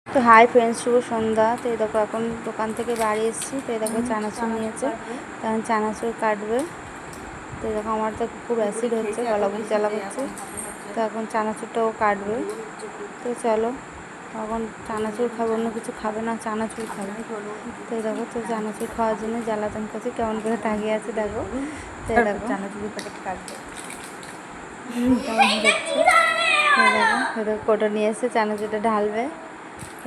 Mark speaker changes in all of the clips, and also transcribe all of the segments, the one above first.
Speaker 1: তো hi friends, শুভ সন্ধ্যা। তো এই দেখো এখন দোকান থেকে বাড়ি এসেছি। তো এই দেখো চানাচুর নিয়েছে, তখন চানাচুর কাটবে। তো এই দেখো আমার তো খুব অ্যাসিড হচ্ছে, গলা বুক জ্বালা করছে। তো এখন চানাচুরটাও কাটবে। তো চলো, এখন চানাচুর খাবে, অন্য কিছু খাবে না, চানাচুর খাবে। তো এই দেখো, তো চানাচুর খাওয়ার জন্য জ্বালাতন করছে, কেমন করে তাকিয়ে আছে দেখো। তো এই দেখো চানাচুর প্যাকেট কাটবে, কেমন দেখছে। এই দেখো কোটো নিয়ে এসে চানাচুরটা ঢালবে।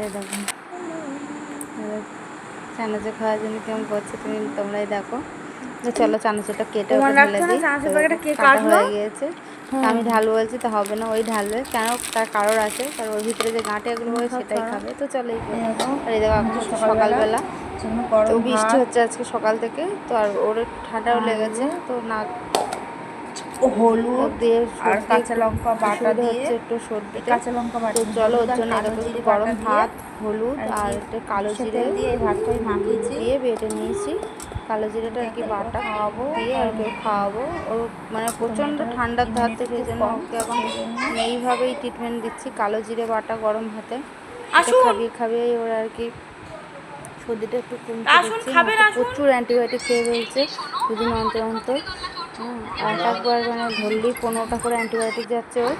Speaker 1: এই দেখো চানাচুর খাওয়ার জন্য কেমন করছে তোমরাই দেখো। তো চলো চানাচুরটা কেটে ঢেলে দিই। কাটা হয়ে গিয়েছে, আমি ঢালবো বলছি তো হবে না, ওই ঢালবে কেন, তার কারোর আছে, কারণ ওর ভিতরে যে গাঁটে এগুলো হয় সেটাই খাবে। তো চলো এই দেখো এখন সকালবেলা, তো বৃষ্টি হচ্ছে আজকে সকাল থেকে। তো আর ওর ঠান্ডাও লেগেছে, তো নাক হলুদ দিয়ে আর কাঁচা লঙ্কা বাটা দিয়ে একটু সর্দি, কাঁচা লঙ্কা বাটা। তো চলো ওর জন্য একটু গরম ভাত, হলুদ আর একটু কালো জিরে দিয়ে ভাতটাই মাখিয়েছি, দিয়ে বেটে নিয়েছি। কালো জিরেটা আর কি বাটা খাওয়াবো দিয়ে আর কেউ খাওয়াবো। ও মানে প্রচণ্ড ঠান্ডার ধার থেকে, এই জন্য ওকে এখন এইভাবেই ট্রিটমেন্ট দিচ্ছি, কালো জিরে বাটা গরম ভাতে খাবিয়ে ওর আর কি সর্দিটা একটু কমতে দিচ্ছি। প্রচুর অ্যান্টিবায়োটিক খেয়ে ফেলছে দুদিন অন্তর। আর একবার মানে ধরলেই 15টা করে অ্যান্টিবায়োটিক যাচ্ছে ওর।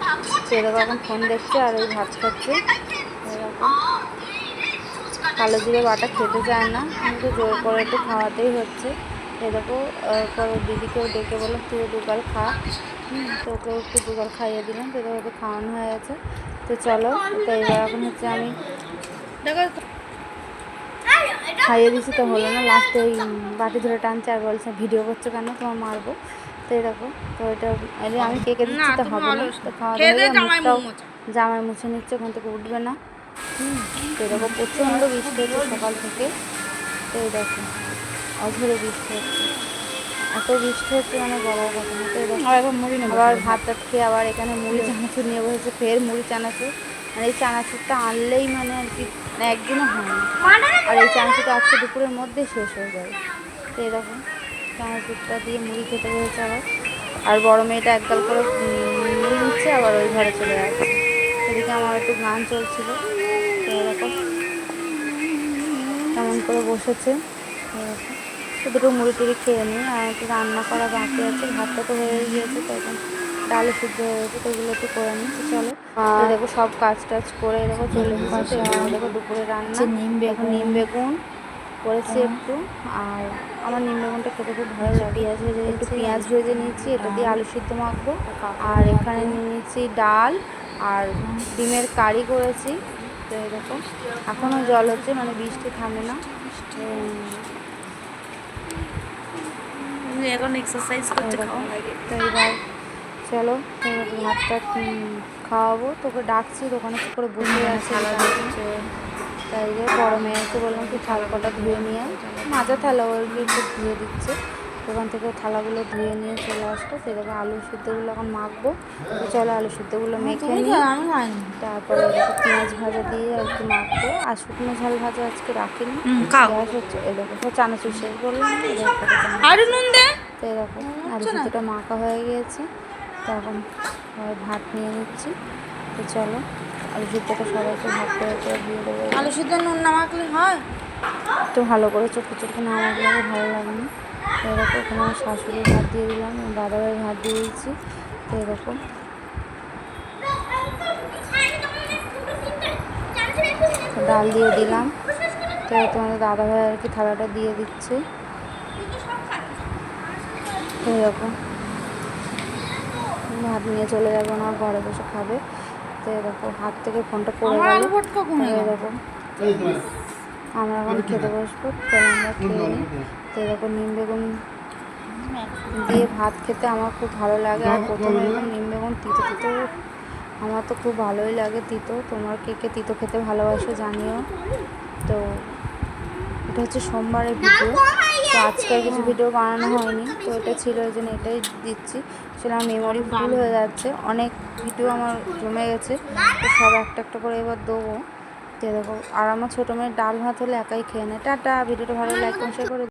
Speaker 1: সেরকম এখন ফোন দেখছে আর ওই ভাত খাচ্ছে। এরকম কালো জিরে বাটা খেতে চায় না, কিন্তু জোর করে একটু খাওয়াতেই হচ্ছে। এরকম পর দিদিকেও ডেকে বললাম তুই দুগাল খা। তো ওকেও একটু দুগাল খাইয়ে দিলাম। তো ওকে খাওয়ানো হয়ে গেছে। তো চলো, তো এবার এখন হচ্ছে আমি খাইয়ে দিচ্ছি, তো হলো না, লাস্টে ওই বাটি ধরে টানছে আর বলছে ভিডিও করছো কেন, তোমার মারবো। তো এরকম, তো এটা আমি কেকে দিচ্ছি তো হবে না। তো খাওয়া দাওয়া জামাই মুছে নিচ্ছে, ওখান থেকে উঠবে না। তো এরকম প্রচণ্ড বৃষ্টি হচ্ছে সকাল থেকে। তো এই দেখো অঝরে বৃষ্টি হচ্ছে, এত বৃষ্টি হচ্ছে মানে বলার কথা না। তো আবার ভাত টাত খেয়ে আবার এখানে মুড়ি চানাচুর নিয়ে বসেছে, ফের মুড়ি চানাচুর। মানে এই চানাচুরটা আনলেই মানে আর কি মানে একদিনও হয় না, আর এই চানাচুরটা আজকে দুপুরের মধ্যে শেষ হয়ে যাবে। তো এরকম চানাচুরটা দিয়ে মুড়ি খেতে হয়েছে আবার। আর বড় মেয়েটা একগাল করে মুড়ি নিচ্ছে, আবার ওই ঘরে চলে যাচ্ছে। এদিকে আমার একটু গান চলছিল। তো এরকম কেমন করে বসেছে। তো দুটো মুড়ি টুড়ি খেয়ে নিই, আর একটু রান্না করা বাকি আছে। ভাতটা তো হয়ে গিয়েছে, তো এখন ডালে সিদ্ধ হয়ে গেছে, তো এগুলো একটু করে নিই। তো চলো, দেখো সব কাজ টাজ করে দেখো চলে এসেছি। দেখো দুপুরে রান্না এখন নিম বেগুন করেছি একটু, আর আমার নিম বেগুনটা খেতে খুব ভালো লাগে। একটু পেঁয়াজ ভেজে নিয়েছি, এটা দিয়ে আলু সিদ্ধ মাখবো। আর এখানে নিয়েছি ডাল আর ডিমের কারি করেছি। তো এরকম এখনও জল হচ্ছে, মানে বৃষ্টি থামে না।
Speaker 2: এখন এক্সারসাইজ করতে খাওয়া লাগে।
Speaker 1: তো এবার চলো ভাতটা খাওয়াবো, তোকে ডাকছি, দোকানে চুপ করে বসে আছে। তাই যে বড়ো মেয়েকে বললাম তুই থালা কটা ধুয়ে নিয়ে, মাজা থালা ওরকে একটু ধুয়ে দিচ্ছে, দোকান থেকে থালাগুলো ধুয়ে নিয়ে চলে আসতো। সেরকম আলু সিদ্ধগুলো এখন মাখবো। তো চলো আলু সিদ্ধগুলো মেখে নিই, তারপরে পেঁয়াজ ভাজা দিয়ে আর কি মাখবো। আর শুকনো ঝাল ভাজা আজকে রাখিনি, গ্যাস হচ্ছে। এরকম চানাচুর শেষ করলাম, তো এরকম আলু সিদ্ধটা মাখা হয়ে গিয়েছে। তো এখন ভাত নিয়ে নিচ্ছি। তো চলো আলু সিদ্ধটা সবাইকে ভাগ করে দিয়ে দেবো।
Speaker 2: আলু সিদ্ধ নুন না মাখলে হয়,
Speaker 1: একটু ভালো করে চটকে চটকে না মাখলে ভালো লাগে না। তো এরকম ওখানে আমার শাশুড়ির ভাত দিয়ে দিলাম, দাদাভাইয়ের ভাত দিয়ে দিয়েছি। তো এরকম ডাল দিয়ে দিলাম। তো তোমাদের দাদাভাই আর কি থালাটা দিয়ে দিচ্ছে। তো এরকম ভাত নিয়ে চলে যাবো না, ঘরে বসে খাবে। তো এরকম হাত থেকে ফোনটা পড়ে গেল। এরকম আমরা এখন খেতে বসবো, তো আমরা খেয়ে নিই। তো এরকম নিম বেগুন দিয়ে ভাত খেতে আমার খুব ভালো লাগে। আর প্রথমে এরকম নিম বেগুন তিতো তিতো, আমার তো খুব ভালোই লাগে তিতো। তোমার কে কে তিতো খেতে ভালোবাসো জানিও। তো এটা হচ্ছে সোমবারের ভিডিও, তো আজকের কিছু ভিডিও বানানো হয়নি, তো এটা ছিল ওই জন্য এটাই দিচ্ছি। আসলে আমার মেমোরি ফুল হয়ে যাচ্ছে, অনেক ভিডিও আমার জমে গেছে, তো সব একটা একটা করে এবার দেবো। তো দেখো, আর আমার ছোটো মেয়ের ডাল ভাত হলে একাই খেয়ে নেয়। টাটা, ভিডিওটা ভালো লাইক শেয়ার করে